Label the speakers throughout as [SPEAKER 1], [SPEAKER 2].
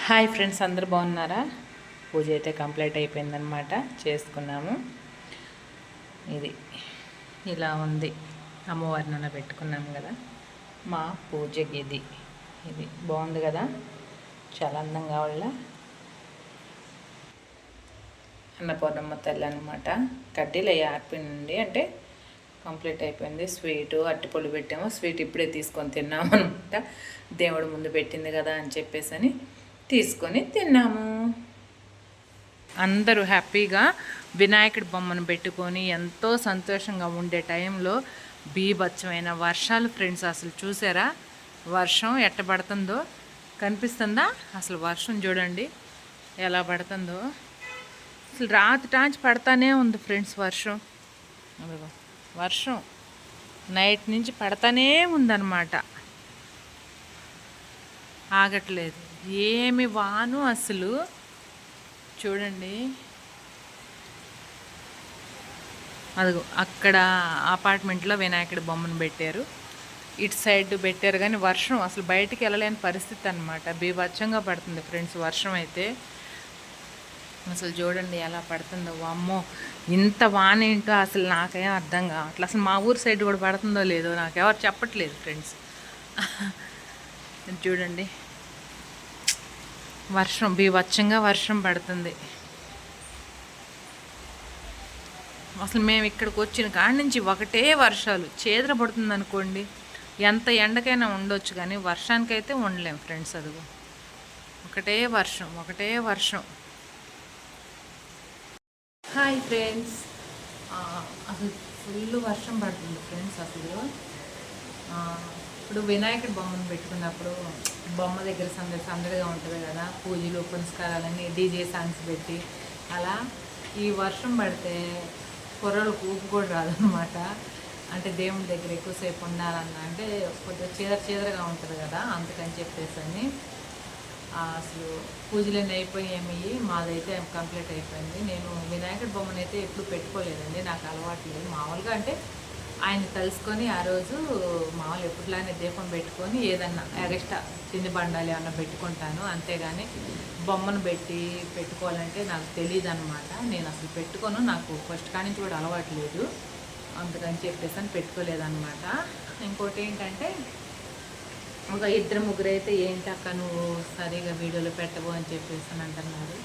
[SPEAKER 1] Hi friends, అందరు బాగున్నారా? పూజ అయితే కంప్లీట్ అయిపోయిందనమాట. చేసుకున్నాము. ఇది ఇలా ఉంది. అమ్మవారిని అలా పెట్టుకున్నాము కదా. మా పూజ గది ఇది బాగుంది కదా, చాలా అందంగా వాళ్ళ అన్నపూర్ణమ్మ తల్లి అనమాట. కడ్డీలు అయ్యి ఆర్పినండి, అంటే కంప్లీట్ అయిపోయింది. స్వీటు అరటిపళ్ళు పెట్టాము. స్వీట్ ఇప్పుడే తీసుకొని తిన్నాము అనమాట. దేవుడు ముందు పెట్టింది కదా అని చెప్పేసి అని తీసుకొని తిన్నాము. అందరూ హ్యాపీగా వినాయకుడి బొమ్మను పెట్టుకొని ఎంతో సంతోషంగా ఉండే టైంలో బీభత్సమైన వర్షాలు ఫ్రెండ్స్. అసలు చూసారా వర్షం ఎట్ట పడుతుందో? కనిపిస్తుందా? అసలు వర్షం చూడండి ఎలా పడుతుందో. అసలు రాత్రి టాంచి పడతానే ఉంది ఫ్రెండ్స్ వర్షం. వర్షం నైట్ నుంచి పడతానే ఉందన్నమాట, ఆగట్లేదు. ఏమి వాను అసలు చూడండి. అదిగో అక్కడ అపార్ట్మెంట్లో వినాయకుడి బొమ్మను పెట్టారు, ఇటు సైడ్ పెట్టారు, కానీ వర్షం అసలు బయటికి వెళ్ళలేని పరిస్థితి అనమాట. బీభత్సంగా పడుతుంది ఫ్రెండ్స్ వర్షం అయితే. అసలు చూడండి ఎలా పడుతుందో. అమ్మో, ఇంత వాన ఏంటో అసలు నాకేం అర్థం కావట్లేదు. అసలు మా ఊరు సైడ్ కూడా పడుతుందో లేదో నాకెవరు చెప్పట్లేదు ఫ్రెండ్స్. చూడండి వర్షం, బీభత్సంగా వర్షం పడుతుంది. అసలు మేము ఇక్కడికి వచ్చిన కాడి నుంచి ఒకటే వర్షాలు. చేదర పడుతుంది అనుకోండి, ఎంత ఎండకైనా ఉండొచ్చు, కానీ వర్షానికైతే ఉండలేం ఫ్రెండ్స్. అదిగో ఒకటే వర్షం, ఒకటే వర్షం. హాయ్ ఫ్రెండ్స్, అసలు ఫుల్ వర్షం పడుతుంది ఫ్రెండ్స్. అసలు ఇప్పుడు వినాయకుడి బొమ్మను పెట్టుకున్నప్పుడు బొమ్మ దగ్గర సందడిగా ఉంటుంది కదా, పూజలు పునస్కారాలన్నీ డీజే సాంగ్స్ పెట్టి అలా. ఈ వర్షం పడితే కుర్రలకు ఊపు కూడా రాదనమాట. అంటే దేవుడి దగ్గర ఎక్కువసేపు ఉండాలన్నా అంటే కొద్దిగా చీదరగా ఉంటుంది కదా, అందుకని చెప్పేసి అని. అసలు పూజలన్నీ అయిపోయాయి. మాదైతే కంప్లీట్ అయిపోయింది. నేను వినాయకుడి బొమ్మను అయితే ఎప్పుడు పెట్టుకోలేదండి, నాకు అలవాటు లేదు. మామూలుగా అంటే ఆయన కలుసుకొని ఆ రోజు మామూలు ఎప్పటిలానే దీపం పెట్టుకొని ఏదన్నా ఎగస్ట్రా తిండి బండాలు ఏమన్నా పెట్టుకుంటాను, అంతేగాని బొమ్మను పెట్టుకోవాలంటే నాకు తెలియదు అనమాట. నేను అసలు పెట్టుకోను, నాకు ఫస్ట్ కాడి నుంచి కూడా అలవాటు లేదు, అందుకని చెప్పేసి అని పెట్టుకోలేదన్నమాట. ఇంకోటి ఏంటంటే, ఒక ఇద్దరు ముగ్గురు అయితే ఏంటక్క నువ్వు సరిగా వీడియోలు పెట్టవు అని చెప్పేసి అని అంటున్నారు.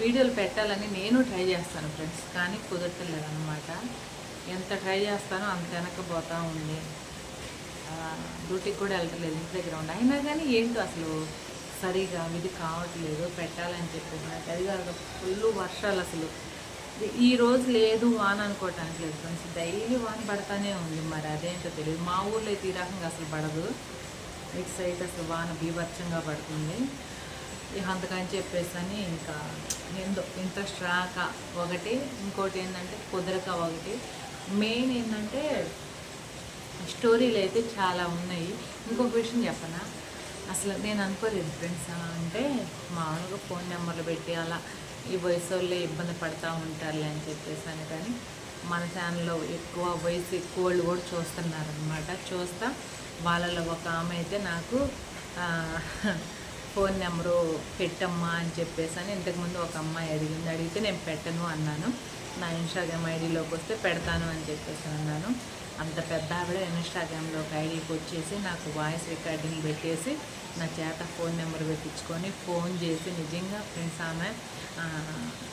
[SPEAKER 1] వీడియోలు పెట్టాలని నేను ట్రై చేస్తాను ఫ్రెండ్స్, కానీ కుదరట్లేదన్నమాట. ఎంత ట్రై చేస్తానో అంత వెనకపోతూ ఉంది. డ్యూటీకి కూడా వెళ్ళట్లేదు, ఇంటి దగ్గర ఉండి. అయినా కానీ ఏంటో అసలు సరిగా ఇది కావట్లేదు పెట్టాలని చెప్పేసి. అది కాదు, ఫుల్ వర్షాలు. అసలు ఈ రోజు లేదు వాన అనుకోవటానికి లేదు ఫ్రెండ్స్, డైలీ వాన పడతానే ఉంది. మరి అదేంటో తెలియదు. మా ఊళ్ళో అయితే ఈ రకంగా అసలు పడదు, ఇటు సైడ్ అసలు వాన బీభత్సంగా పడుతుంది. అందుకని చెప్పేసి అని ఇంకా ఏందో ఇంట్రెస్ట్ రాక ఒకటి, ఇంకోటి ఏంటంటే కుదరక ఒకటి. మెయిన్ ఏంటంటే స్టోరీలు అయితే చాలా ఉన్నాయి. ఇంకొక విషయం చెప్పనా, అసలు నేను అనుకోలేదు ఫ్రెండ్స్. అంటే మామూలుగా ఫోన్ నెంబర్లు పెట్టి అలా ఈ వయసు వాళ్ళే ఇబ్బంది పడుతూ ఉంటారులే అని చెప్పేసి అని, కానీ మన ఛానల్లో ఎక్కువ వయసు ఎక్కువ వాళ్ళు కూడా చూస్తున్నారనమాట. చూస్తా వాళ్ళలో ఒక ఆమె అయితే నాకు ఫోన్ నెంబరు పెట్టమ్మా అని చెప్పేసి అని ఇంతకుముందు ఒక అమ్మాయి అడిగితే నేను పెట్టను అన్నాను. నా ఇన్స్టాగ్రామ్ ఐడిలోకి వస్తే పెడతాను అని చెప్పేసి అన్నాను. అంత పెద్ద ఆవిడ ఇన్స్టాగ్రామ్లో ఒక ఐడికి వచ్చేసి నాకు వాయిస్ రికార్డింగ్ పెట్టేసి నా చేత ఫోన్ నెంబర్ పెట్టించుకొని ఫోన్ చేసి, నిజంగా ఫ్రెండ్స్ ఆమె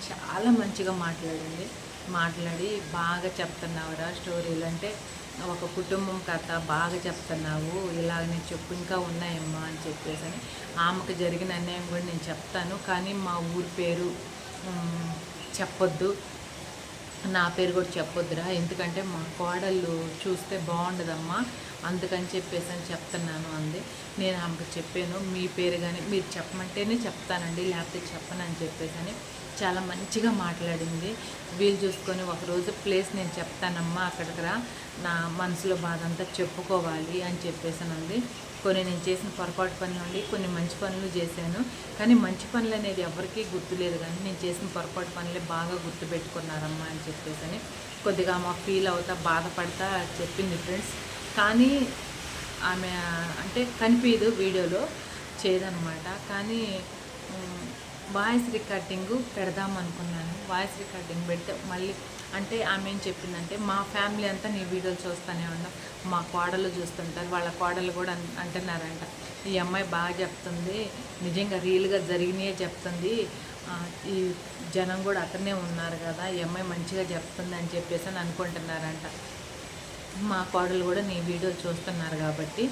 [SPEAKER 1] చాలా మంచిగా మాట్లాడి బాగా చెప్తున్నావురా స్టోరీలు, అంటే ఒక కుటుంబం కథ బాగా చెప్తున్నావు, ఇలాగ నేను చెప్పు ఇంకా ఉన్నాయమ్మా అని చెప్పేసి అని. ఆమెకు జరిగిన అన్యాయం కూడా నేను చెప్తాను, కానీ మా ఊరి పేరు చెప్పొద్దు, నా పేరు కూడా చెప్పొద్దురా, ఎందుకంటే మా కోడళ్ళు చూస్తే బాగుండదమ్మా, అందుకని చెప్పేసి అని చెప్తున్నాను అంది. నేను ఆమెకు చెప్పాను, మీ పేరు కానీ మీరు చెప్పమంటేనే చెప్తానండి, లేకపోతే చెప్పను అని చెప్పేసి అని. చాలా మంచిగా మాట్లాడింది. వీలు చూసుకొని ఒకరోజు ప్లేస్ నేను చెప్తానమ్మా, అక్కడికి రా, నా మనసులో బాధ అంతా చెప్పుకోవాలి అని చెప్పేసి అంది. కొన్ని నేను చేసిన పొరపాటు పనులు ఉండి కొన్ని మంచి పనులు చేశాను, కానీ మంచి పనులు అనేది ఎవరికీ గుర్తులేదు, కానీ నేను చేసిన పొరపాటు పనులే బాగా గుర్తుపెట్టుకున్నారమ్మా అని చెప్పేసి కొద్దిగా మా ఫీల్ అవుతా బాధపడతా చెప్పింది ఫ్రెండ్స్. కానీ ఆమె అంటే కనిపించదు వీడియోలో, చేయదనమాట. కానీ వాయిస్ రికార్డింగ్ పెడదాం అనుకున్నాను. వాయిస్ రికార్డింగ్ పెడితే మళ్ళీ అంటే ఆమె ఏం చెప్పిందంటే, మా ఫ్యామిలీ అంతా నీ వీడియోలు చూస్తూనే ఉన్నాం, మా కోడలు చూస్తుంటారు, వాళ్ళ కోడలు కూడా అంటున్నారంట, ఈ అమ్మాయి బాగా చెప్తుంది, నిజంగా రియల్గా జరిగినాయే చెప్తుంది, ఈ జనం కూడా అక్కడనే ఉన్నారు కదా, ఈ అమ్మాయి మంచిగా చెప్తుంది అని చెప్పేసి అని అనుకుంటున్నారంట. మా కోడలు కూడా నీ వీడియోలు చూస్తున్నారు కాబట్టి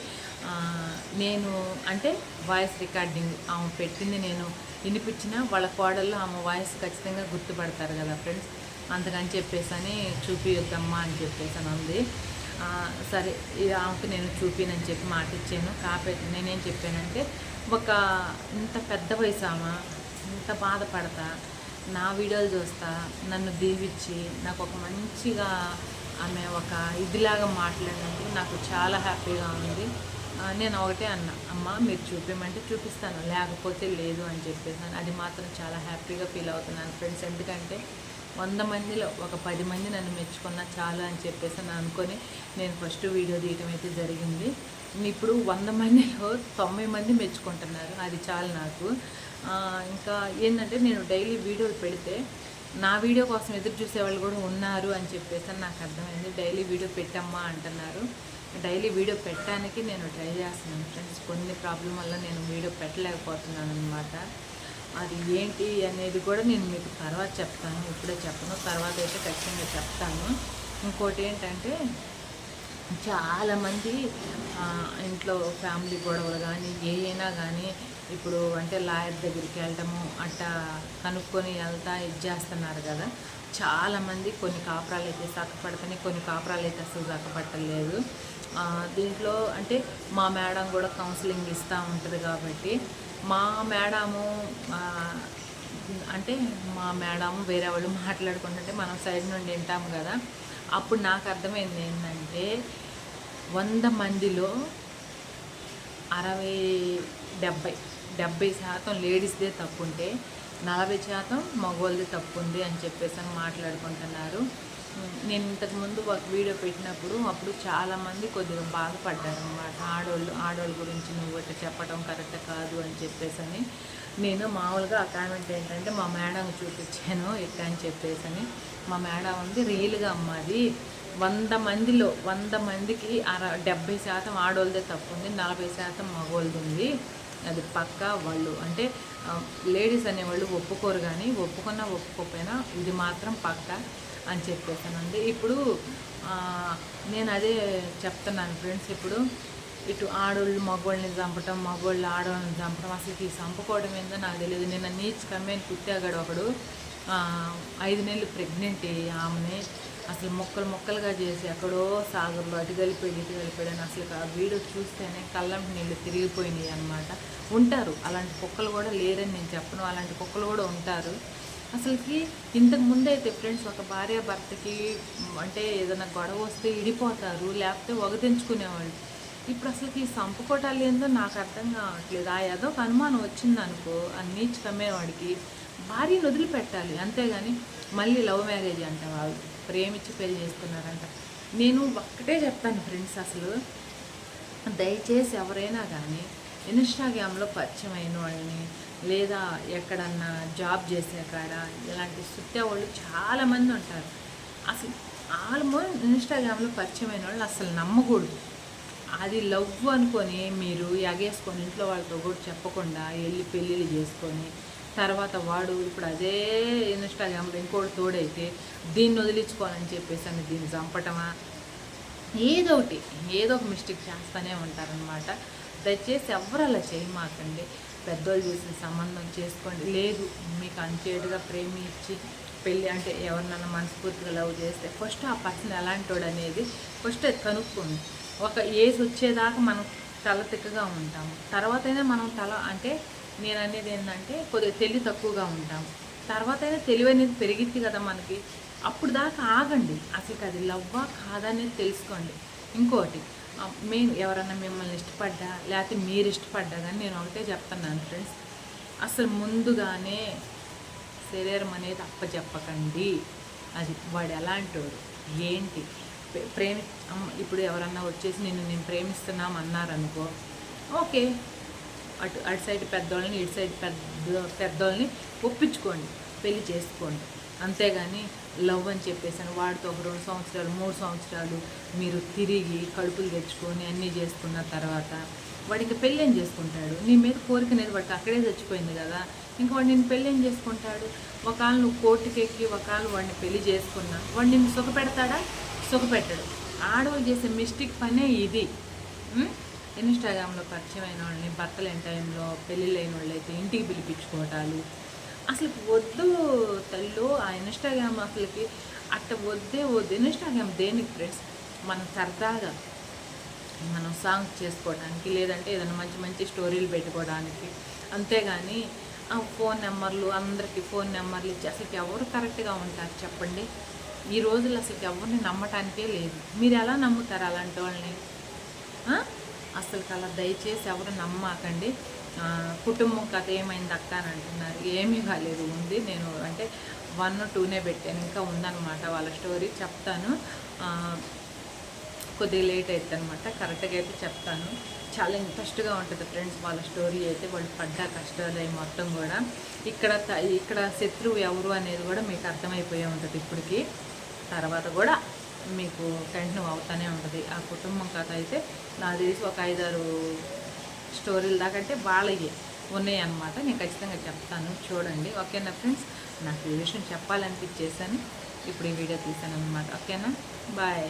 [SPEAKER 1] నేను అంటే వాయిస్ రికార్డింగ్ ఆమె పెట్టింది నేను వినిపించిన వాళ్ళ కోడళ్ళు ఆమె వాయిస్ ఖచ్చితంగా గుర్తుపడతారు కదా ఫ్రెండ్స్, అందుకని చెప్పేసి అని చూపియొద్దమ్మా అని చెప్పేసి అని ఉంది. సరే ఆమెకు నేను చూపినని చెప్పి మాట ఇచ్చాను. కాకపోతే నేనేం చెప్పానంటే, ఒక ఇంత పెద్ద వయసు ఆమె ఇంత బాధపడతా నా వీడియోలు చూస్తా నన్ను దీవించి నాకు ఒక మంచిగా ఆమె ఒక ఇదిలాగా మాట్లాడినందుకు నాకు చాలా హ్యాపీగా ఉంది. నేను ఒకటే అన్నా, అమ్మ మీరు చూపించమంటే చూపిస్తాను, లేకపోతే లేదు అని చెప్పేసాను. అది మాత్రం చాలా హ్యాపీగా ఫీల్ అవుతున్నాను ఫ్రెండ్స్. ఎందుకంటే 100 మందిలో ఒక 10 మంది నన్ను మెచ్చుకున్నా చాలు అని చెప్పేసి అని అనుకొని నేను ఫస్ట్ వీడియో తీయటం అయితే జరిగింది. ఇప్పుడు 100 మందిలో 90 మంది మెచ్చుకుంటున్నారు, అది చాలు నాకు. ఇంకా ఏంటంటే నేను డైలీ వీడియోలు పెడితే నా వీడియో కోసం ఎదురు చూసేవాళ్ళు కూడా ఉన్నారు అని చెప్పేసి నాకు అర్థమైంది. డైలీ వీడియో పెట్టమ్మా అంటున్నారు. డైలీ వీడియో పెట్టడానికి నేను ట్రై చేస్తున్నాను ఫ్రెండ్స్. కొన్ని ప్రాబ్లం వల్ల నేను వీడియో పెట్టలేకపోతున్నాను అనమాట. అది ఏంటి అనేది కూడా నేను మీకు తర్వాత చెప్తాను, ఇప్పుడే చెప్పను, తర్వాత అయితే ఖచ్చితంగా చెప్తాను. ఇంకోటి ఏంటంటే, చాలామంది ఇంట్లో ఫ్యామిలీ గొడవలు కానీ ఏమైనా కానీ ఇప్పుడు అంటే లాయర్ దగ్గరికి వెళ్ళటము అట్టా కనుక్కొని వెళ్తా ఇది చేస్తున్నారు కదా. చాలామంది కొన్ని కాపురాలు అయితే చక్కపడుతున్నాయి, కొన్ని కాపురాలు అయితే అసలు చక్కపట్టలేదు. దీంట్లో అంటే మా మేడం కూడా కౌన్సిలింగ్ ఇస్తూ ఉంటుంది కాబట్టి మా మేడము అంటే మా మేడము వేరే వాళ్ళు మాట్లాడుకుంటుంటే మనం సైడ్ నుండి వింటాము కదా. అప్పుడు నాకు అర్థమైంది ఏంటంటే 100 మందిలో 70% లేడీస్దే తప్పు ఉంటే 40% మగవాళ్ళది తప్పు ఉంది అని చెప్పేసి అని మాట్లాడుకుంటున్నారు. నేను ఇంతకుముందు ఒక వీడియో పెట్టినప్పుడు అప్పుడు చాలామంది కొద్దిగా బాధపడ్డారు అన్నమాట. ఆడవాళ్ళ గురించి నువ్వు ఇట్లా చెప్పడం కరెక్ట్ కాదు అని చెప్పేసి అని. నేను మామూలుగా ఆ కామెంట్ ఏంటంటే మా మేడం చూపించాను ఇట్లా అని చెప్పేసి అని. మా మేడం ఉంది రియల్గా అమ్మాది 100 మందిలో 100 మందికి 70% ఆడవాళ్ళదే తప్పు ఉంది, 40% మగవాళ్ళది ఉంది. అది పక్క వాళ్ళు అంటే లేడీస్ అనేవాళ్ళు ఒప్పుకోరు, కానీ ఒప్పుకోకపోయినా ఇది మాత్రం పక్క అని చెప్పేసానండి. ఇప్పుడు నేను అదే చెప్తున్నాను ఫ్రెండ్స్. ఇప్పుడు ఇటు ఆడవాళ్ళు మగవాళ్ళని చంపటం, మగవాళ్ళు ఆడవాళ్ళని చంపడం, అసలు ఈ చంపుకోవడం ఏందో నాకు తెలియదు. నిన్న నీచ్ కమ్మేని కుట్టాగాడు ఒకడు, 5 నెలలు ప్రెగ్నెంట్ ఆమెని అసలు ముక్కలుగా చేసి ఎక్కడో సాగర్లో అటు కలిపాడు ఇటు కలిపాడు అని అసలు ఆ వీడియో చూస్తేనే కళ్ళంటి నీళ్ళు తిరిగిపోయినాయి అనమాట. ఉంటారు అలాంటి కుక్కలు కూడా, లేరని నేను చెప్పను, అలాంటి కుక్కలు కూడా ఉంటారు. అసలుకి ఇంతకు ముందు అయితే ఫ్రెండ్స్ ఒక భార్య భర్తకి అంటే ఏదైనా గొడవ వస్తే ఇడిపోతారు, లేకపోతే వగదించుకునేవాళ్ళు. ఇప్పుడు అసలుకి ఈ చంపుకోటాలు ఏందో నాకు అర్థం కావట్లేదు. ఏదో ఒక అనుమానం వచ్చిందనుకో అన్నీ కమ్మేవాడికి భార్యను వదిలిపెట్టాలి, అంతేగాని మళ్ళీ లవ్ మ్యారేజ్ అంట, వాళ్ళు ప్రేమించి పెళ్లి చేసుకున్నారంట. నేను ఒక్కటే చెప్తాను ఫ్రెండ్స్, అసలు దయచేసి ఎవరైనా కానీ ఇన్స్టాగ్రామ్లో పరిచయం అయిన వాళ్ళని లేదా ఎక్కడన్నా జాబ్ చేసే కాడ ఇలాంటి సుత్తే వాళ్ళు చాలామంది ఉంటారు. అసలు ఆల్మోస్ట్ ఇన్స్టాగ్రామ్లో పరిచయం అయిన వాళ్ళు అసలు నమ్మకూడదు. అది లవ్ అనుకొని మీరు ఎగేసుకొని ఇంట్లో వాళ్ళతో కూడా చెప్పకుండా వెళ్ళి పెళ్ళిళ్ళు చేసుకొని తర్వాత వాడు ఇప్పుడు అదే ఇన్స్టాగ్రామ్లో ఇంకోటి తోడైతే దీన్ని వదిలించుకోవాలని చెప్పేసి అని దీన్ని చంపటమా ఏదో ఒక మిస్టేక్ చేస్తూనే ఉంటారనమాట. దయచేసి ఎవరు అలా చేయమాకండి. పెద్దోళ్ళు చేసిన సంబంధం చేసుకోండి. లేదు మీకు అంచేటుగా ప్రేమించి పెళ్ళి అంటే ఎవరినన్నా మనస్ఫూర్తిగా లవ్ చేస్తే ఫస్ట్ ఆ పర్సన్ ఎలాంటోడు అనేది ఫస్ట్ అది కనుక్కోండి. ఒక ఏజ్ వచ్చేదాకా మనం తల తిక్కగా ఉంటాము, తర్వాత అయినా మనం అంటే నేను అనేది ఏంటంటే కొద్దిగా తెలివి తక్కువగా ఉంటాము, తర్వాత అయినా తెలివి అనేది పెరిగిద్ది కదా మనకి. అప్పుడు దాకా ఆగండి, అసలు అది లవ్వా కాదా అనేది తెలుసుకోండి. ఇంకోటి మెయిన్ ఎవరన్నా మిమ్మల్ని ఇష్టపడ్డా లేకపోతే మీరు ఇష్టపడ్డా కానీ నేను ఒకటే చెప్తున్నాను ఫ్రెండ్స్, అసలు ముందుగానే శరీరం అనేది అప్పచెప్పకండి. అది వాడు ఎలాంటోడు ఏంటి ఇప్పుడు ఎవరన్నా వచ్చేసి నేను ప్రేమిస్తున్నాం అన్నారనుకో, ఓకే అటు సైడ్ పెద్దోళ్ళని ఇటు సైడ్ పెద్దోళ్ళని ఒప్పించుకోండి, పెళ్లి చేసుకోండి. అంతేగాని లవ్ అని చెప్పేసాను వాడితో ఒక 2 సంవత్సరాలు 3 సంవత్సరాలు మీరు తిరిగి కడుపులు తెచ్చుకొని అన్నీ చేసుకున్న తర్వాత వాడికి పెళ్ళి ఏం చేసుకుంటాడు? నీ మీద కోరిక అనేది వాడికి అక్కడే చచ్చిపోయింది కదా, ఇంకా వాడు నేను పెళ్ళి ఏం చేసుకుంటాడు? ఒకవేళ నువ్వు కోర్టుకెక్కి ఒకవేళ వాడిని పెళ్లి చేసుకున్నా వాడు నిన్ను సుఖపెడతాడా? సుఖపెట్టడు. ఆడవాళ్ళు చేసే మిస్టేక్ పనే ఇది. ఇన్స్టాగ్రామ్లో పరిచయం అయిన వాళ్ళని భర్తలు అయిన టైంలో పెళ్ళిళ్ళు అయిన వాళ్ళు అయితే ఇంటికి పిలిపించుకోవటాలు అసలు వద్దు తల్లు. ఆ ఇన్స్టాగ్రామ్ అసలుకి అట్ట వద్దు. ఇన్స్టాగ్రామ్ దేనికి ఫ్రెండ్స్? మనం సరదాగా మనం సాంగ్ చేసుకోవడానికి, లేదంటే ఏదైనా మంచి మంచి స్టోరీలు పెట్టుకోవడానికి. అంతేగాని ఫోన్ నెంబర్లు అందరికీ ఫోన్ నెంబర్లు ఇచ్చి అసలుకి ఎవరు కరెక్ట్గా ఉంటారు చెప్పండి? ఈ రోజుల్లో అసలుకి ఎవరిని నమ్మటానికే లేదు. మీరు ఎలా నమ్ముతారు అలాంటి వాళ్ళని? అసలు అలా దయచేసి ఎవరు నమ్మకండి. కుటుంబం కథ ఏమైంది అక్క అని అంటున్నారు. ఏమీ కాలేదు, ఉంది. నేను అంటే 1, 2 పెట్టాను, ఇంకా ఉందన్నమాట వాళ్ళ స్టోరీ. చెప్తాను, కొద్దిగా లేట్ అవుతుంది అనమాట. కరెక్ట్గా అయితే చెప్తాను. చాలా ఇంట్రెస్ట్గా ఉంటుంది ఫ్రెండ్స్ వాళ్ళ స్టోరీ అయితే. వాళ్ళు పడ్డ కష్టాలు మొత్తం కూడా ఇక్కడ శత్రువు ఎవరు అనేది కూడా మీకు అర్థమైపోయే ఉంటుంది ఇప్పటికి. తర్వాత కూడా మీకు కంటిన్యూ అవుతూనే ఉంటుంది. ఆ కుటుంబం కథ అయితే నాకు తెలిసి ఒక 5-6 స్టోరీలు దాకా అంటే వాళ్ళవి ఉన్నాయన్నమాట. నేను ఖచ్చితంగా చెప్తాను, చూడండి. ఓకేనా ఫ్రెండ్స్? నాకు ఈ విషయం చెప్పాలనిపించేసాను, ఇప్పుడు ఈ వీడియో తీసాను అనమాట. ఓకేనా? బాయ్.